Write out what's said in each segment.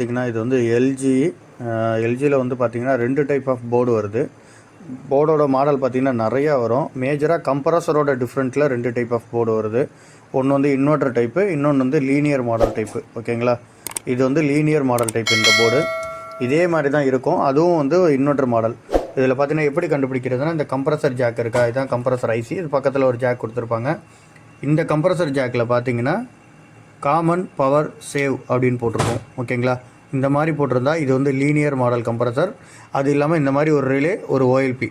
பார்த்திங்கன்னா இது வந்து எல்ஜியில் வந்து பார்த்திங்கன்னா 2 டைப் ஆஃப் போர்டு வருது. போர்டோட மாடல் பார்த்திங்கன்னா நிறையா வரும். மேஜராக கம்ப்ரஸரோட டிஃப்ரெண்ட்டில் 2 டைப் ஆஃப் போர்டு வருது. ஒன்று வந்து இன்வெர்டர் டைப்பு, இன்னொன்று வந்து லீனியர் மாடல் டைப்பு. ஓகேங்களா, இது வந்து லீனியர் மாடல் டைப். இந்த போர்டு இதே மாதிரி தான் இருக்கும், அதுவும் வந்து இன்வெர்டர் மாடல். இதில் பார்த்திங்கன்னா எப்படி கண்டுபிடிக்கிறதுனா, இந்த கம்ப்ரஸர் ஜாக் இருக்கா, இதுதான் கம்ப்ரஸர் ஐசி. இது பக்கத்தில் ஒரு ஜாக் கொடுத்துருப்பாங்க. இந்த கம்ப்ரஸர் ஜாக்கில் பார்த்திங்கன்னா காமன் பவர் சேவ் அப்படின்னு போட்டிருக்கோம். ஓகேங்களா, இந்த மாதிரி போட்டிருந்தா இது வந்து லீனியர் மாடல் கம்ப்ரஸர். அது இல்லாமல் இந்த மாதிரி ஒரு ரிலே, ஒரு ஓஎல்பி.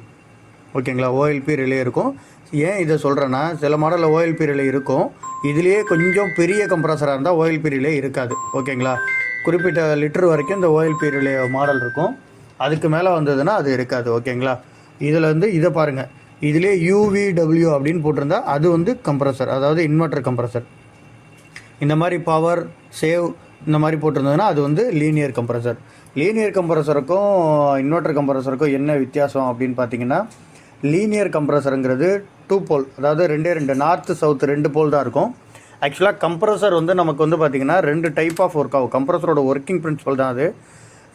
ஓகேங்களா, ஓஎல்பி ரிலே இருக்கும். ஏன் இதை சொல்கிறேன்னா, சில மாடலில் ஓஎல்பி ரிலே இருக்கும், இதுலேயே கொஞ்சம் பெரிய கம்ப்ரஸராக இருந்தால் ஓஎல்பி ரிலே இருக்காது. ஓகேங்களா, குறிப்பிட்ட லிட்டர் வரைக்கும் இந்த ஓஎல்பி ரிலே மாடல் இருக்கும், அதுக்கு மேலே வந்ததுன்னா அது இருக்காது. ஓகேங்களா, இதில் வந்து இதை பாருங்கள், இதிலே UVW அப்படின்னு போட்டிருந்தா அது வந்து கம்ப்ரஸர், அதாவது இன்வெர்டர் கம்ப்ரஸர். இந்த மாதிரி பவர் சேவ் இந்த மாதிரி போட்டிருந்ததுன்னா அது வந்து லீனியர் கம்ப்ரஸர். லீனியர் கம்ப்ரஸருக்கும் இன்வெர்டர் கம்ப்ரஸருக்கும் என்ன வித்தியாசம் அப்படின்னு பார்த்தீங்கன்னா, லீனியர் கம்ப்ரஸருங்கிறது 2 போல், அதாவது 2 நார்த்து சவுத் 2 போல் தான் இருக்கும். ஆக்சுவலாக கம்ப்ரஸர் வந்து நமக்கு வந்து பார்த்திங்கன்னா 2 டைப் ஆஃப் ஒர்க் ஆகும். கம்ப்ரஸரோட ஒர்க்கிங் பிரின்சிபல் தான் அது.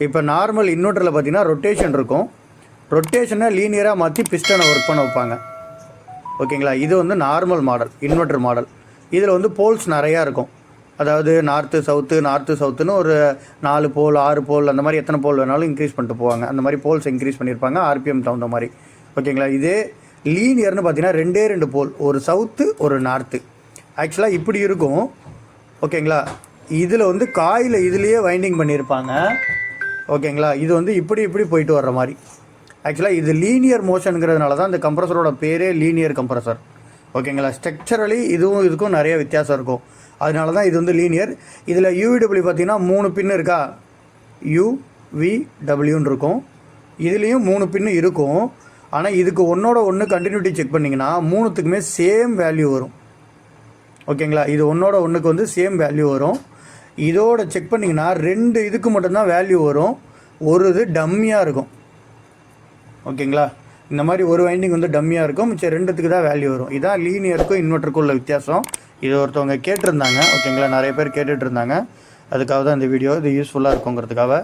இப்போ நார்மல் இன்வெர்ட்டரில் பார்த்திங்கன்னா ரொட்டேஷன் இருக்கும். ரொட்டேஷனை லீனியராக மாற்றி பிஸ்டனை ஒர்க் பண்ண வைப்பாங்க. ஓகேங்களா, இது வந்து நார்மல் மாடல், இன்வெர்ட்டர் மாடல். இதில் வந்து போல்ஸ் நிறையா இருக்கும். அதாவது நார்த்து சவுத்துன்னு ஒரு 4 போல் 6 போல் அந்த மாதிரி எத்தனை போல் வேணாலும் இன்க்ரீஸ் பண்ணிட்டு போவாங்க. அந்த மாதிரி போல்ஸ் இன்க்ரீஸ் பண்ணியிருப்பாங்க ஆர்பிஎம் தகுந்த மாதிரி. ஓகேங்களா, இதே லீனியர்னு பார்த்தீங்கன்னா 2 போல், ஒரு சவுத்து ஒரு நார்த்து. ஆக்சுவலாக இப்படி இருக்கும். ஓகேங்களா, இதில் வந்து காயில் இதுலேயே வைண்டிங் பண்ணியிருப்பாங்க. ஓகேங்களா, இது வந்து இப்படி போயிட்டு வர்ற மாதிரி. ஆக்சுவலாக இது லீனியர் மோஷனுங்கிறதுனால தான் இந்த கம்ப்ரஸரோட பேரே லீனியர் கம்ப்ரஸர். ஓகேங்களா, ஸ்ட்ரக்சரலி இதுக்கும் நிறைய வித்தியாசம் இருக்கும், அதனால தான் இது வந்து லீனியர். இதில் UVW பார்த்திங்கன்னா 3 பின்னு இருக்கா, UVWன்னு இருக்கும். இதுலேயும் 3 பின்னு இருக்கும். ஆனால் இதுக்கு ஒன்றோட ஒன்று கண்டினியூட்டி செக் பண்ணிங்கன்னா 3த்துக்குமே சேம் வேல்யூ வரும். ஓகேங்களா, இது ஒன்றோட ஒன்றுக்கு வந்து சேம் வேல்யூ வரும். இதோட செக் பண்ணிங்கன்னா 2 இதுக்கு மட்டும்தான் வேல்யூ வரும், ஒரு இது டம்மியாக இருக்கும். ஓகேங்களா, இந்த மாதிரி ஒரு வைண்டிங் வந்து டம்மியாக இருக்கும், மிச்சம் 2த்துக்கு தான் வேல்யூ வரும். இதான் லீனியருக்கும் இன்வெர்ட்டருக்கும் உள்ள வித்தியாசம். இது ஒருத்தவங்க கேட்டிருந்தாங்க. ஓகேங்களா, நிறைய பேர் கேட்டுட்டு இருந்தாங்க, அதுக்காக தான் இந்த வீடியோ. இது யூஸ்ஃபுல்லாக இருக்குங்கிறதுக்காக.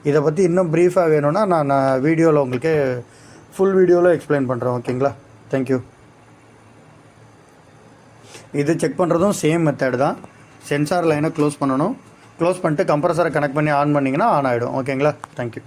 இதை பற்றி இன்னும் ப்ரீஃபாக வேணும்னா நான் வீடியோவில் உங்களுக்கு ஃபுல் வீடியோவில் எக்ஸ்பிளைன் பண்ணுறேன். ஓகேங்களா, தேங்க்யூ. இது செக் பண்ணுறதும் சேம் மெத்தட் தான். சென்சார் லைனை க்ளோஸ் பண்ணணும். க்ளோஸ் பண்ணிட்டு கம்ப்ரஸரை கனெக்ட் பண்ணி ஆன் பண்ணிங்கன்னா ஆன் ஆகிடும். ஓகேங்களா, தேங்க்யூ.